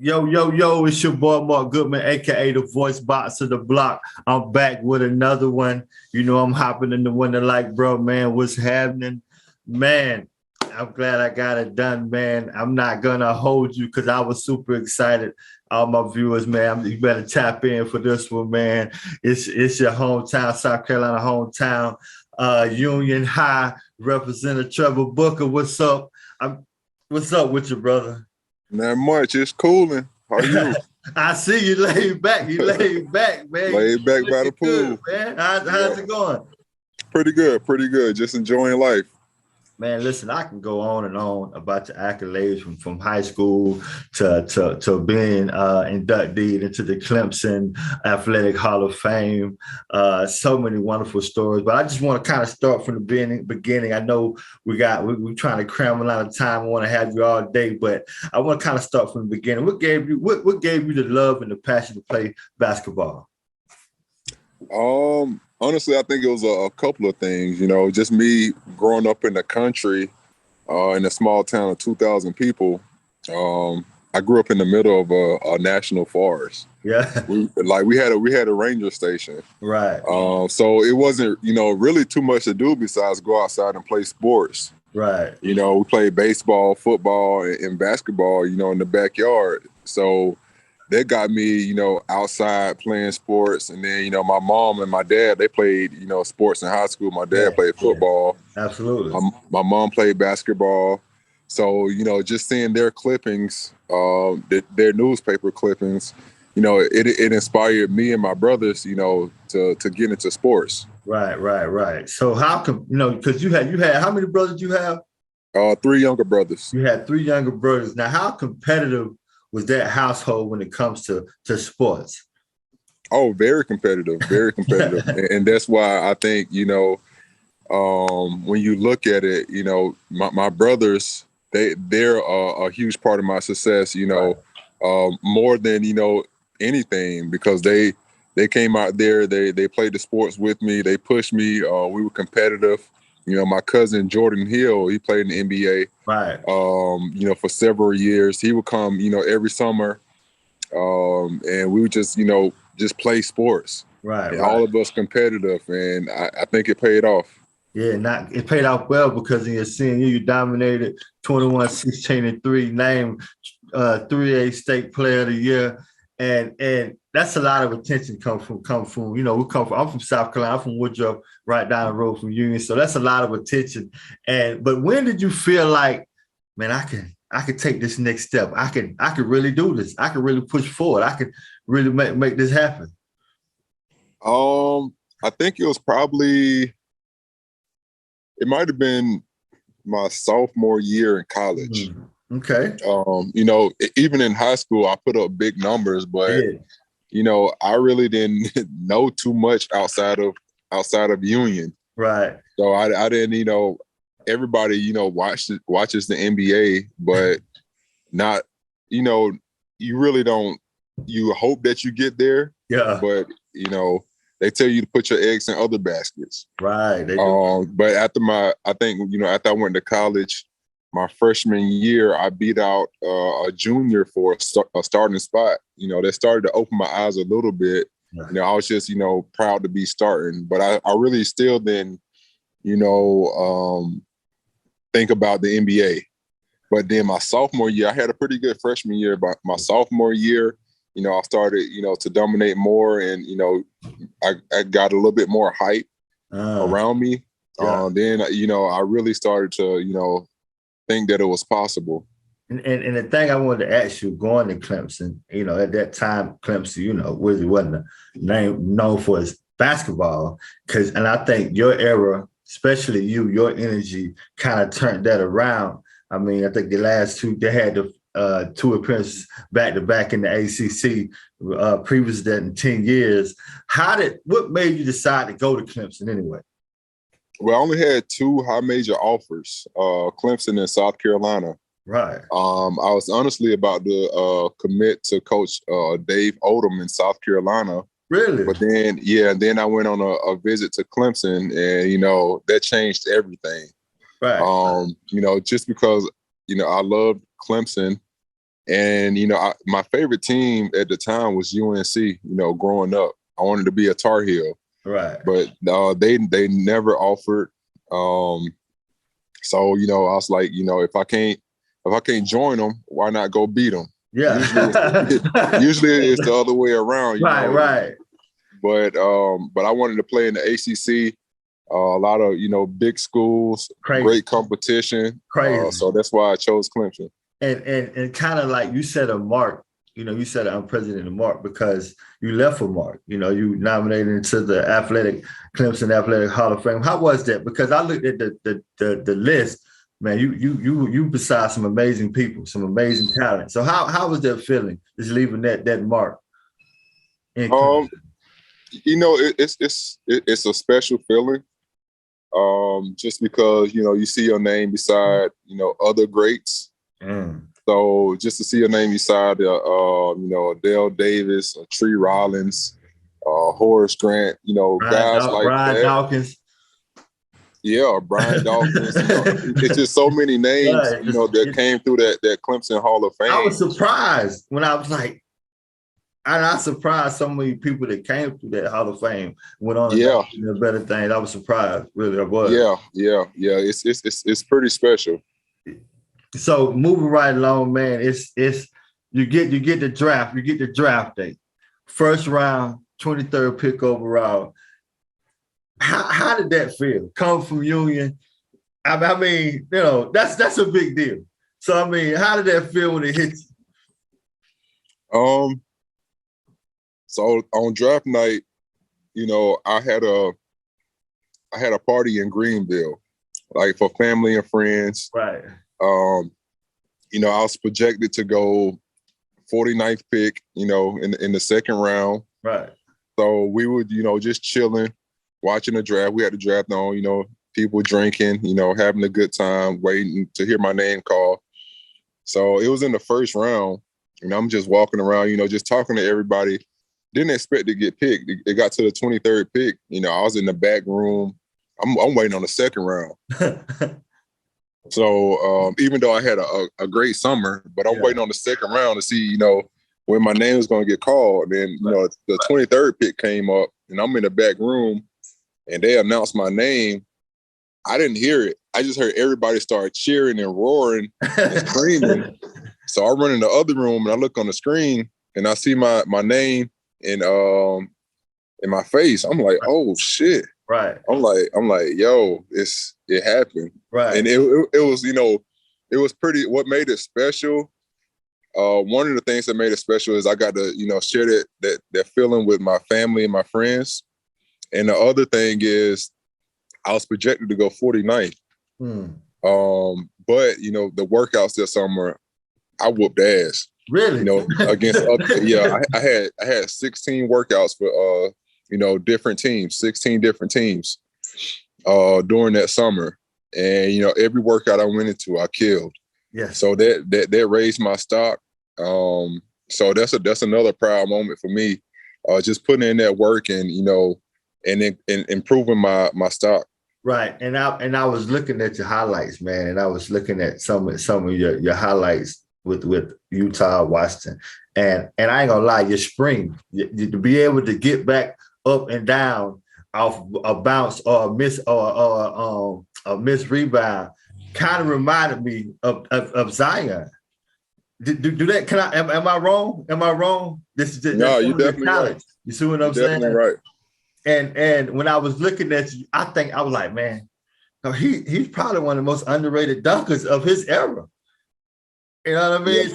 Yo, yo, yo, it's your boy Mark Goodman, aka the voice box of the block. I'm back with another one. You know, I'm hopping in the window like, bro, man, what's happening? Man, I'm glad I got it done, man. I'm not gonna hold you because I was super excited. All my viewers, man, you better tap in for this one, man. It's your hometown, South Carolina hometown, Union High, Representative Trevor Booker. What's up? What's up with you, brother? Not much. It's cooling. How are you? I see you laid back. You laid back, man. Laid back by the pool. Good, man. How's it going? Pretty good. Pretty good. Just enjoying life. Man, listen, I can go on and on about the accolades from high school to being inducted into the Clemson Athletic Hall of Fame. So many wonderful stories, but I just want to kind of start from the beginning. I know we're trying to cram a lot of time. I want to have you all day, but I want to kind of start from the beginning. What gave you the love and the passion to play basketball? Honestly, I think it was a couple of things. You know, just me growing up in the country, in a small town of 2,000 people. I grew up in the middle of a national forest. Yeah, we had a ranger station. Right. So it wasn't, really too much to do besides go outside and play sports. Right. You know, we played baseball, football, and basketball, in the backyard. So that got me, outside playing sports. And then, my mom and my dad, they played, sports in high school. My dad played football. Yeah, absolutely. My mom played basketball. So, just seeing their clippings, their newspaper clippings, it inspired me and my brothers, to get into sports. Right. So how come, because you had how many brothers you have? 3 younger brothers. You had 3 younger brothers. Now, how competitive was that household when it comes to sports? Oh, very competitive, very competitive. And that's why I think, when you look at it, my brothers, they're a huge part of my success, more than, anything, because they came out there, they played the sports with me, they pushed me, we were competitive. My cousin Jordan Hill, he played in the NBA. Right. For several years. He would come, every summer, and we would just play sports. Right. And all of us competitive, and I think it paid off. Yeah, it paid off well because in your senior year, you dominated 21, 16, and 3, named 3A State Player of the Year. And that's a lot of attention come from, I'm from South Carolina, I'm from Woodruff, right down the road from Union. So that's a lot of attention. But when did you feel like, man, I could take this next step. I could really do this. I could really push forward. I could really make this happen. I think it might have been my sophomore year in college. Mm-hmm. Okay. Even in high school, I put up big numbers, but I really didn't know too much outside of Union. Right. So I didn't, everybody, watches the NBA, but not, you really don't. You hope that you get there. Yeah. But they tell you to put your eggs in other baskets. Right. But after after I went to college, my freshman year, I beat out a junior for a starting spot. That started to open my eyes a little bit. Right. I was just, proud to be starting, but I really still didn't, think about the NBA. But then my sophomore year, I had a pretty good freshman year. But my sophomore year, I started, to dominate more, and I got a little bit more hype around me. Yeah. Then I really started to think that it was possible. And the thing I wanted to ask you, going to Clemson, at that time, Clemson, wasn't known for its basketball, and I think your era, especially your energy, kind of turned that around. I mean, I think the last 2, they had the 2 appearances back to back in the ACC. Previous to that, in 10 years, what made you decide to go to Clemson anyway? Well, I only had 2 high major offers, Clemson and South Carolina. Right. I was honestly about to commit to Coach Dave Odom in South Carolina. Really? But then I went on a visit to Clemson, and that changed everything. Right. Just because I loved Clemson, And, my favorite team at the time was UNC, growing up. I wanted to be a Tar Heel. Right. But they never offered. So, I was like, if I can't join them, why not go beat them? Yeah. Usually it's the other way around. Right. But I wanted to play in the ACC. A lot of big schools, Crazy. Great competition. Crazy. So that's why I chose Clemson. And kind of like you set a mark. You set an unprecedented mark because you left a mark. You nominated into the Clemson Athletic Hall of Fame. How was that? Because I looked at the list, man. You beside some amazing people, some amazing talent. So how was that feeling? Just leaving that mark. It's a special feeling. Just because you see your name beside other greats. So just to see your name beside Adele Davis, Tree Rollins, Horace Grant, guys like Brian that. Dawkins. Yeah, Brian Dawkins. It's just so many names that came through that Clemson Hall of Fame. I was surprised when I was like, and I surprised so many people that came through that Hall of Fame went on to do better things. I was surprised, really. I was. Yeah. It's pretty special. So moving right along, man, it's you get the draft, you get the draft day, first round, 23rd pick overall. How did that feel? Come from Union, I mean, that's a big deal. So I mean, how did that feel when it hit you? So on draft night, I had a party in Greenville, like for family and friends. Right. I was projected to go 49th pick, in the second round. Right. So we would, just chilling, watching the draft. We had the draft on, people drinking, having a good time, waiting to hear my name called. So it was in the first round, and I'm just walking around, just talking to everybody. Didn't expect to get picked. It got to the 23rd pick. I was in the back room. I'm waiting on the second round. So even though I had a great summer, but I'm waiting on the second round to see, when my name was going to get called. And, the 23rd pick came up, and I'm in the back room, and they announced my name. I didn't hear it. I just heard everybody start cheering and roaring and screaming. So I run in the other room, and I look on the screen, and I see my name in my face. I'm like, oh shit. Right. I'm like, yo, it happened. Right. And it was, it was pretty. What made it special? One of the things that made it special is I got to, share that feeling with my family and my friends. And the other thing is, I was projected to go 49th. But the workouts this summer, I whooped ass. Really? Against I had 16 workouts for different teams, 16 different teams during that summer. And every workout I went into, I killed. Yes. So that raised my stock. So that's another proud moment for me. Just putting in that work and and improving my stock. Right. And I was looking at your highlights, man, and I was looking at some of your highlights with Utah, Washington. And I ain't gonna lie, your spring, to be able to get back up and down off a bounce or a miss rebound kind of reminded me of Zion. Do that? Am I wrong? Am I wrong? No, you're definitely right. You see what I'm saying? Definitely right. And when I was looking at you, I was like, man, he's probably one of the most underrated dunkers of his era. You know what I mean?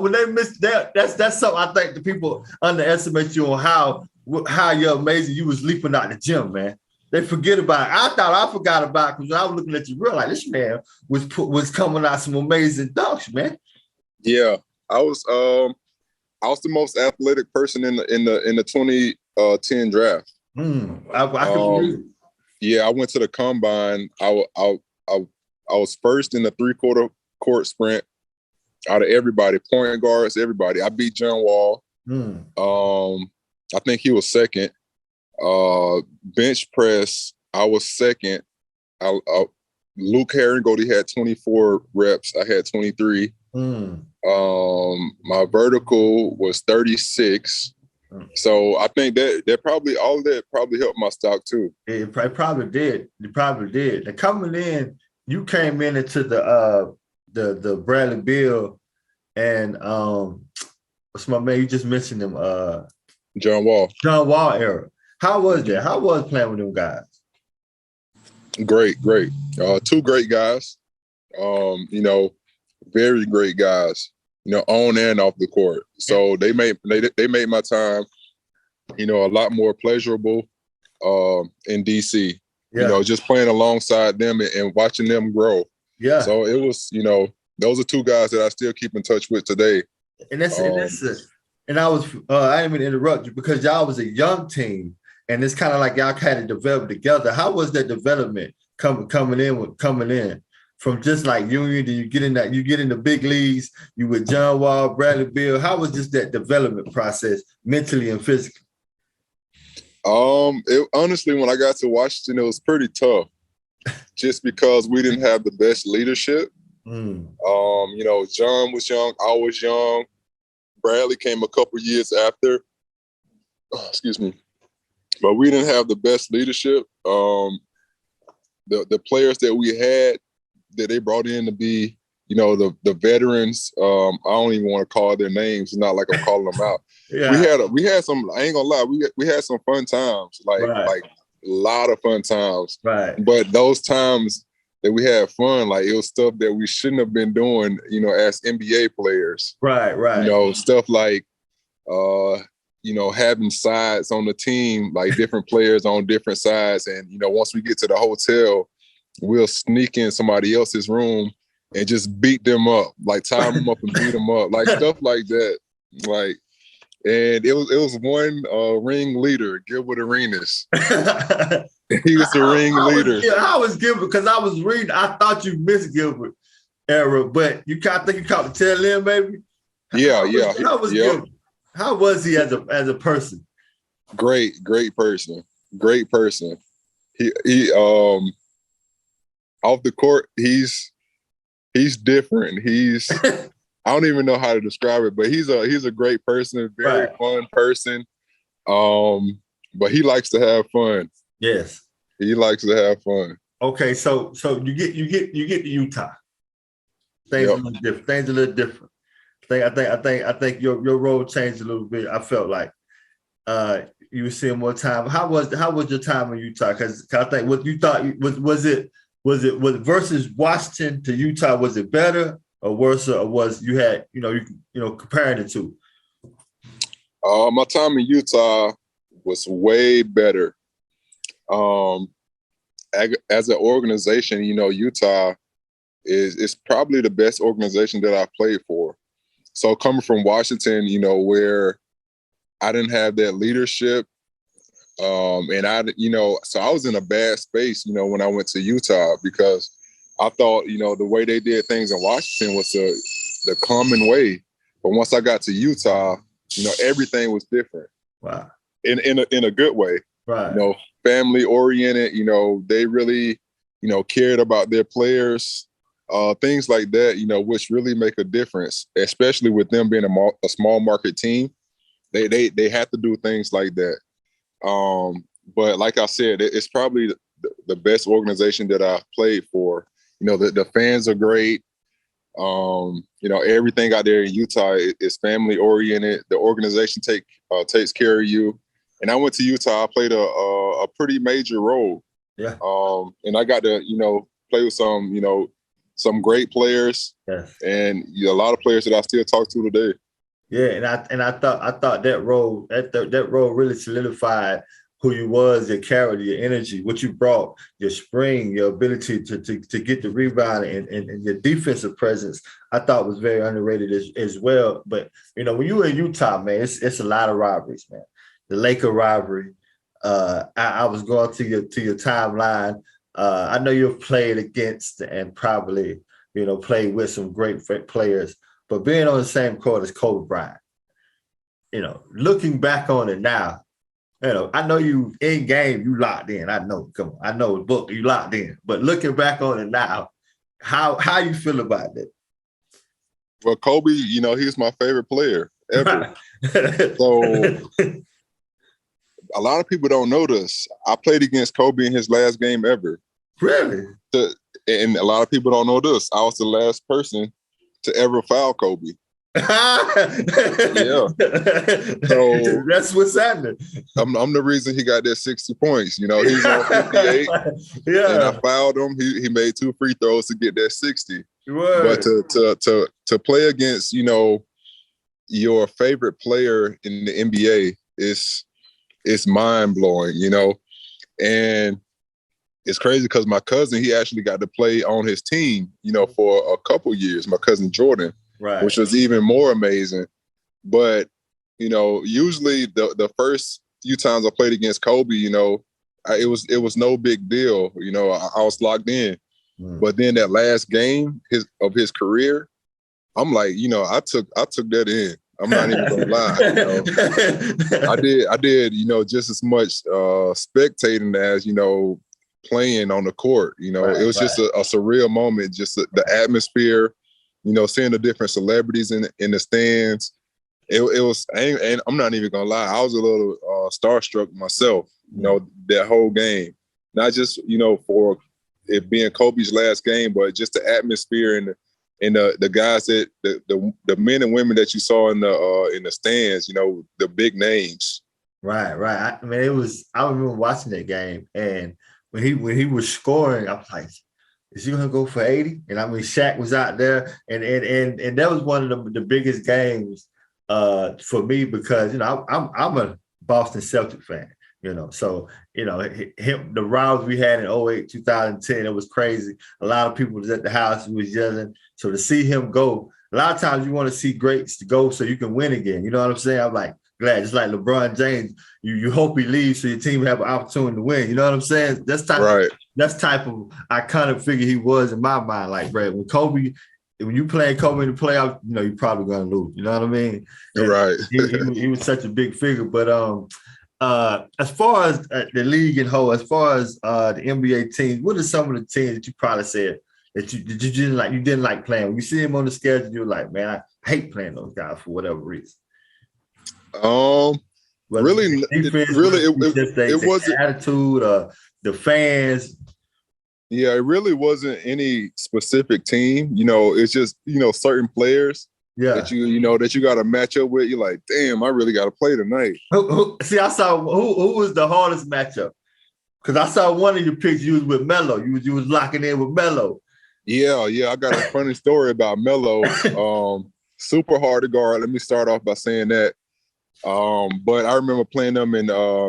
When they miss that, that's something I think the people underestimate you on how you're amazing. You was leaping out the gym, man. They forget about it. I thought I forgot about it because when I was looking at you, real like this man was coming out some amazing dunks, man. Yeah, I was the most athletic person in the 2010 draft. I can believe it. Yeah, I went to the combine. I was first in the 3/4 court sprint out of everybody, point guards, everybody. I beat John Wall. I think he was second. Bench press, I was second. Luke Herringgold, he had 24 reps. I had 23. My vertical was 36. So I think that probably all of that probably helped my stock too. It probably did. It probably did. And coming in, you came in into the Bradley Beal and what's my man? You just mentioned him, John Wall. John Wall era. How was that? How was playing with them guys? Great. Two great guys. Very great guys. On and off the court. So they made my time, a lot more pleasurable in DC. Yeah. Just playing alongside them and watching them grow. Yeah. So it was, those are two guys that I still keep in touch with today. And I didn't mean to interrupt you because y'all was a young team, and it's kind of like y'all had to develop together. How was that development coming in from just like Union? You get in the big leagues, you with John Wall, Bradley Beal. How was just that development process mentally and physically? Honestly, when I got to Washington, it was pretty tough just because we didn't have the best leadership. John was young, I was young. Bradley came a couple years after. Excuse me. But we didn't have the best leadership. The players that we had that they brought in to be, the veterans. I don't even want to call their names. It's not like I'm calling them out. Yeah. We had some. I ain't gonna lie. We had some fun times. Like a lot of fun times. Right. But those times that we had fun, like it was stuff that we shouldn't have been doing. As NBA players. Right. Stuff like, having sides on the team, like different players on different sides, and once we get to the hotel, we'll sneak in somebody else's room and just beat them up, like tie them up and beat them up, like stuff like that. Like, and it was one ring leader, Gilbert Arenas. He was the ring leader. How was Gilbert? Because I was reading, I thought you missed Gilbert era, but you caught the tail end, maybe. How was Gilbert? How was he as a person? Great person. He off the court, he's different. He's I don't even know how to describe it, but he's a great person, very fun person. But he likes to have fun. Yes. He likes to have fun. Okay, so you get to Utah. Things a little different. I think your role changed a little bit. I felt like you were seeing more time. How was your time in Utah? Because I think what you thought was it versus Washington to Utah, was it better or worse, or was you had comparing the two? My time in Utah was way better. As an organization, Utah is probably the best organization that I've played for. So coming from Washington, where I didn't have that leadership, and so I was in a bad space, when I went to Utah, because I thought, the way they did things in Washington was the common way. But once I got to Utah, everything was different. Wow. In a good way. Right. Family oriented, they really, cared about their players, things like that, which really make a difference, especially with them being a small market team. They have to do things like that. But like I said, it's probably the best organization that I've played for. The fans are great. Everything out there in Utah is family oriented. The organization takes care of you. And I went to Utah. I played a pretty major role. Yeah. And I got to, play with some great players. Yes. And a lot of players that I still talk to today. Yeah, and I thought that role really solidified who you was, your character, your energy, what you brought, your spring, your ability to get the rebound, and your defensive presence. I thought was very underrated as well. But when you were in Utah, man, it's a lot of rivalries, man. The Laker rivalry. I was going to your timeline. I know you've played against and probably played with some great players. But being on the same court as Kobe Bryant, looking back on it now, I know you in game, you locked in. I know, come on, I know the book, you locked in. But looking back on it now, how you feel about that? Well, Kobe, he's my favorite player ever. Right. So a lot of people don't know this. I played against Kobe in his last game ever. Really? And a lot of people don't know this. I was the last person to ever foul Kobe. Yeah. So that's what's happening. I'm the reason he got that 60 points. He's on 58. Yeah. And I fouled him. He made 2 free throws to get that 60. Word. But to play against, your favorite player in the NBA it's mind blowing, and it's crazy because my cousin, he actually got to play on his team, for a couple years, my cousin Jordan, right, which was even more amazing. But, usually the first few times I played against Kobe, it was no big deal. I was locked in. But then that last game of his career, I'm like, I took that in. I'm not even gonna lie. I did, just as much spectating as, playing on the court. Right, it was just a surreal moment, just the atmosphere, seeing the different celebrities in the stands. It was, and I'm not even gonna lie, I was a little starstruck myself, that whole game. Not just, for it being Kobe's last game, but just the atmosphere and the guys that the men and women that you saw in the stands, the big names. Right. I mean, I remember watching that game, and when he was scoring, I was like, is he gonna go for 80? And I mean, Shaq was out there, and that was one of the biggest games for me because I'm a Boston Celtic fan. So, the rounds we had in 08, 2010, it was crazy. A lot of people was at the house who was yelling. So to see him go, a lot of times you want to see greats to go so you can win again. You know what I'm saying? I'm like, glad, just like LeBron James, you hope he leaves so your team have an opportunity to win. You know what I'm saying? That's type of iconic figure he was in my mind. Like, Brad, when you play Kobe in the playoffs, you're probably going to lose. You know what I mean? And right. he was such a big figure. But as far as the league and whole, as far as the NBA teams, what are some of the teams that you probably said that you didn't like playing? When you see him on the schedule, you're like, man, I hate playing those guys for whatever reason. Really, defense, it wasn't attitude, the fans. Yeah, it really wasn't any specific team. It's just certain players. Yeah, that you got to match up with. You're like, damn, I really got to play tonight. See, I saw who was the hardest matchup because I saw one of your picks. You was with Melo. You was locking in with Melo. Yeah. I got a funny story about Melo. Super hard to guard. Let me start off by saying that. But I remember playing them in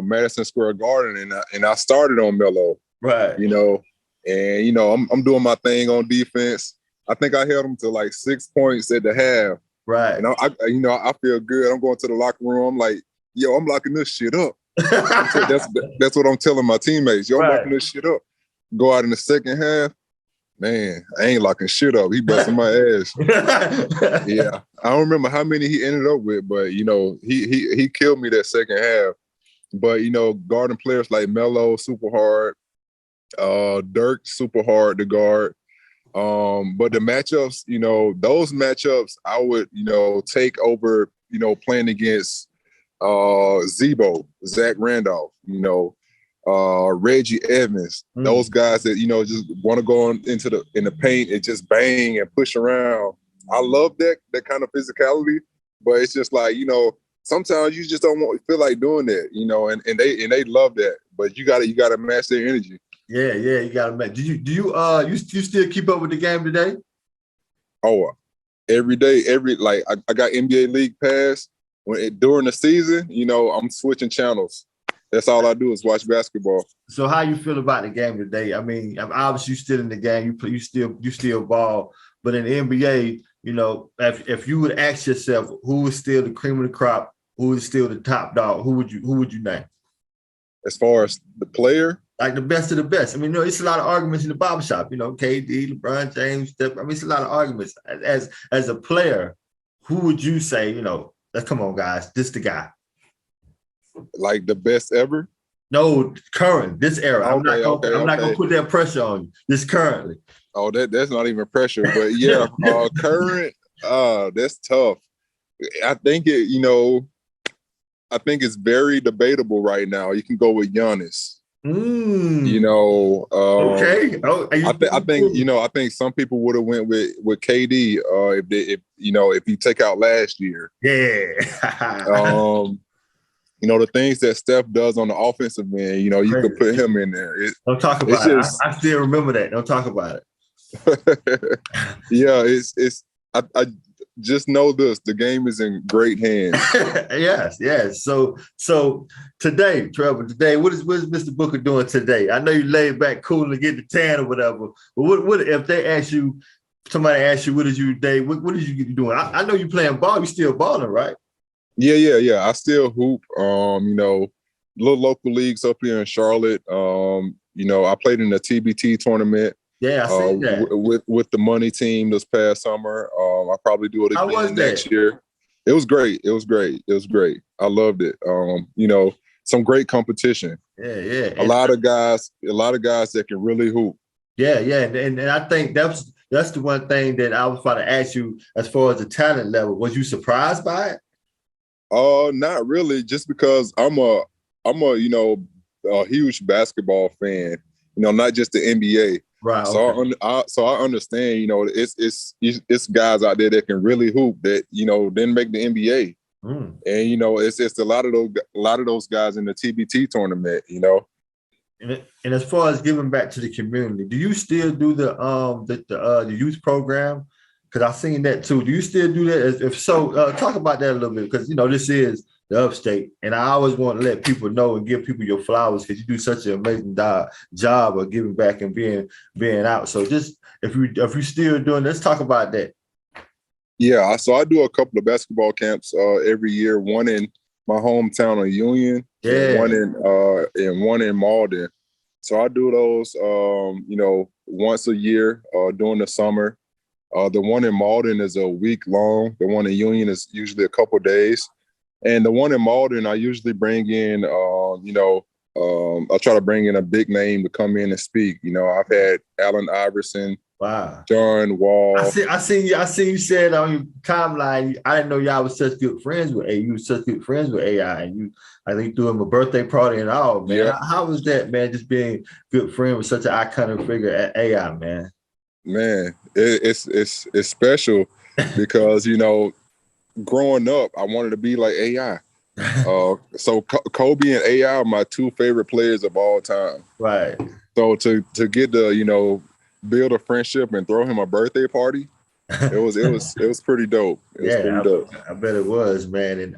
Madison Square Garden, and I started on Melo. Right. And I'm doing my thing on defense. I think I held them to like 6 points at the half. Right. And I feel good. I'm going to the locker room. I'm like, yo, I'm locking this shit up. That's what I'm telling my teammates. Yo, I'm locking this shit up. Go out in the second half. Man, I ain't locking shit up. He busting my ass. Yeah. I don't remember how many he ended up with, but he killed me that second half. But guarding players like Melo, super hard. Dirk, super hard to guard. But the matchups, those matchups I would, take over, playing against Zebo, Zach Randolph, Reggie Evans, those guys that, just want to go into the paint and just bang and push around. I love that kind of physicality, but it's just like, sometimes you just don't feel like doing that, and they love that, but you gotta match their energy. Yeah, you gotta match. Do you still keep up with the game today? Oh, every day, I got NBA League Pass. During the season, I'm switching channels. That's all I do is watch basketball. So how you feel about the game today? I mean, obviously you're still in the game. You still ball, but in the NBA, if you would ask yourself who is still the cream of the crop, who is still the top dog, who would you name? As far as the player? Like the best of the best. I mean, it's a lot of arguments in the barbershop, KD, LeBron James. It's a lot of arguments. As a player, who would you say, let's come on, guys, this the guy? Like the best ever? No, current, this era. I'm not gonna put that pressure on you. This currently. Oh, that's not even pressure, but yeah, current. That's tough. I think I think it's very debatable right now. You can go with Giannis. Okay. I think some people would have went with KD if you take out last year. Yeah. The things that Steph does on the offensive end, you could put him in there. Don't talk about it. I still remember that. Don't talk about it. Yeah, I just know this: the game is in great hands. Yes. So today, Trevor, what is Mr. Booker doing today? I know you laid back, cool, and get the tan or whatever. But what if they ask you? Somebody asks you, what is you today? What did you get doing? I know you playing ball. You still balling, right? Yeah. I still hoop. Little local leagues up here in Charlotte. I played in the TBT tournament. Yeah, I see that. With the money team this past summer. I'll probably do it again next year. It was great. I loved it. Some great competition. Yeah. A lot of guys that can really hoop. Yeah. And I think that's the one thing that I was about to ask you as far as the talent level. Was you surprised by it? Not really, just because I'm a huge basketball fan, not just the NBA. Right. So I understand, it's guys out there that can really hoop that, didn't make the NBA. And it's a lot of those guys in the TBT tournament, And as far as giving back to the community, do you still do the youth program? Because I've seen that too. Do you still do that? If so, talk about that a little bit, because this is the upstate, and I always want to let people know and give people your flowers, because you do such an amazing job of giving back and being out. So just if you still doing, let's talk about that. Yeah, so I do a couple of basketball camps every year. One in my hometown of Union, and one in Malden. So I do those, once a year during the summer. The one in Malden is a week long. The one in Union is usually a couple of days. And the one in Malden, I usually bring in, I try to bring in a big name to come in and speak. I've had Allen Iverson, wow, John Wall. I see you said on your timeline, I didn't know y'all was such good friends with AI. You were such good friends with AI. And I think threw him a birthday party and all, man. Yeah. How was that, man, just being good friend with such an iconic figure at AI, man? Man, it's special because, growing up, I wanted to be like AI. So Kobe and AI are my two favorite players of all time. Right. So to get to, build a friendship and throw him a birthday party, it was pretty dope. I bet it was, man. And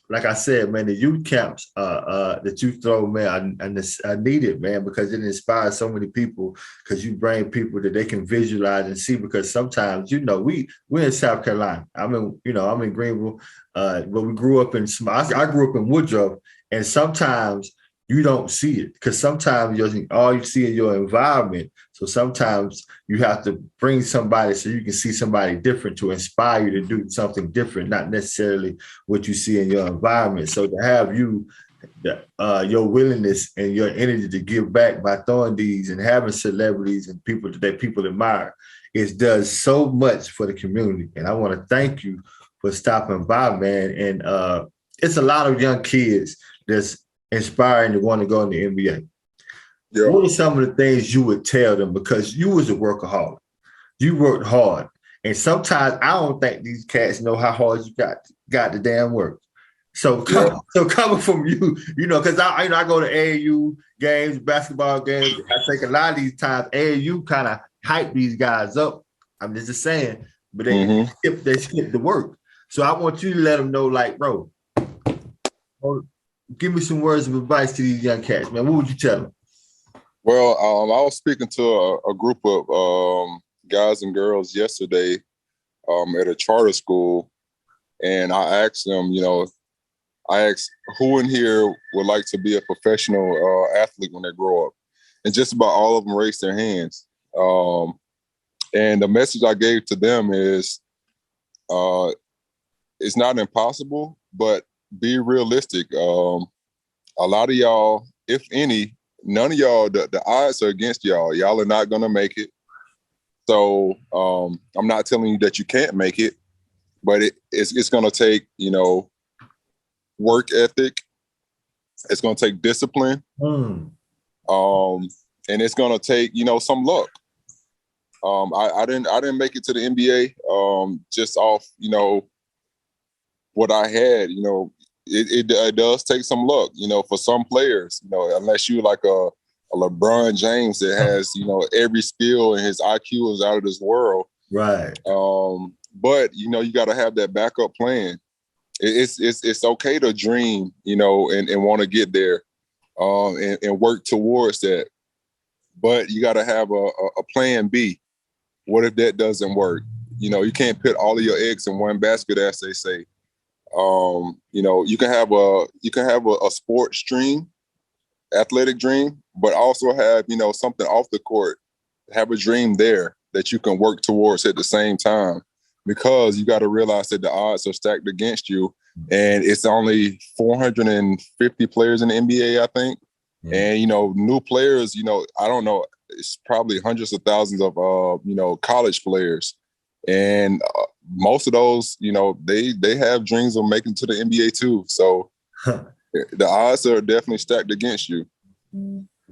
like I said, man, the youth camps that you throw, man, I need it, man, because it inspires so many people, because you bring people that they can visualize and see, because sometimes, we're in South Carolina. I'm in Greenville, but we grew up I grew up in Woodruff, and sometimes you don't see it, because sometimes all you see in your environment. So sometimes you have to bring somebody so you can see somebody different to inspire you to do something different, not necessarily what you see in your environment. So to have your willingness and your energy to give back by throwing these and having celebrities and people that people admire, it does so much for the community. And I want to thank you for stopping by, man. And it's a lot of young kids that's inspiring to want to go in the NBA. Yeah. What are some of the things you would tell them? Because you was a workaholic. You worked hard. And sometimes I don't think these cats know how hard you got the damn work. So coming from you, because I go to AAU games, basketball games. I think a lot of these times AAU kind of hype these guys up. I'm just saying, but they skip the work. So I want you to let them know, like, bro, give me some words of advice to these young cats, man. What would you tell them? Well, I was speaking to a group of guys and girls yesterday at a charter school, and I asked them, who in here would like to be a professional athlete when they grow up? And just about all of them raised their hands. And the message I gave to them is, it's not impossible, but be realistic. A lot of y'all, if any, none of y'all, the odds are against y'all. Y'all are not going to make it. So I'm not telling you that you can't make it, but it's going to take, work ethic. It's going to take discipline. And it's going to take, some luck. I didn't make it to the NBA just off, what I had. It does take some luck, for some players, unless you're like a LeBron James that has, every skill and his IQ is out of this world. Right. But, you got to have that backup plan. It's okay to dream, and want to get there and work towards that. But you got to have a plan B. What if that doesn't work? You can't put all of your eggs in one basket, as they say. You can have a sports dream, athletic dream, but also have, something off the court, have a dream there that you can work towards at the same time, because you got to realize that the odds are stacked against you, and it's only 450 players in the NBA, I think. And, new players, I don't know, it's probably hundreds of thousands of, college players. And most of those, they have dreams of making to the NBA too. So the odds are definitely stacked against you.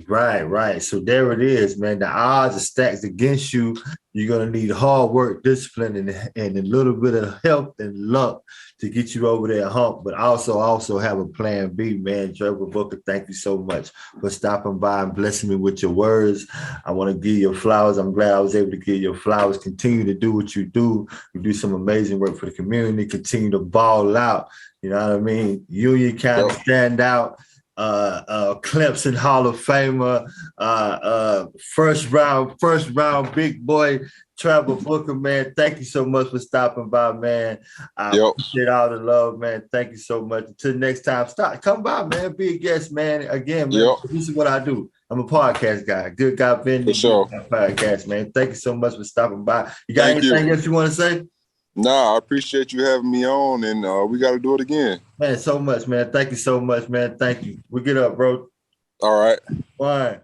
Right. So there it is, man. The odds are stacked against you. You're going to need hard work, discipline, and a little bit of help and luck to get you over that hump, but also have a plan B, man. Trevor Booker, thank you so much for stopping by and blessing me with your words. I want to give you flowers. I'm glad I was able to give you flowers. Continue to do what you do. You do some amazing work for the community. Continue to ball out. You know what I mean? Union kind of stand out. Clemson Hall of Famer, first round big boy, Trevor Booker, man. Thank you so much for stopping by, man. I appreciate all the love, man. Thank you so much. Until next time, come by, man. Be a guest, man. Again, man. This is what I do. I'm a podcast guy. Good guy, Ben. For sure. Podcast, man. Thank you so much for stopping by. You got anything else you want to say? Nah, I appreciate you having me on, and we got to do it again. Man, so much, man. Thank you so much, man. Thank you. We get up, bro. All right. Bye.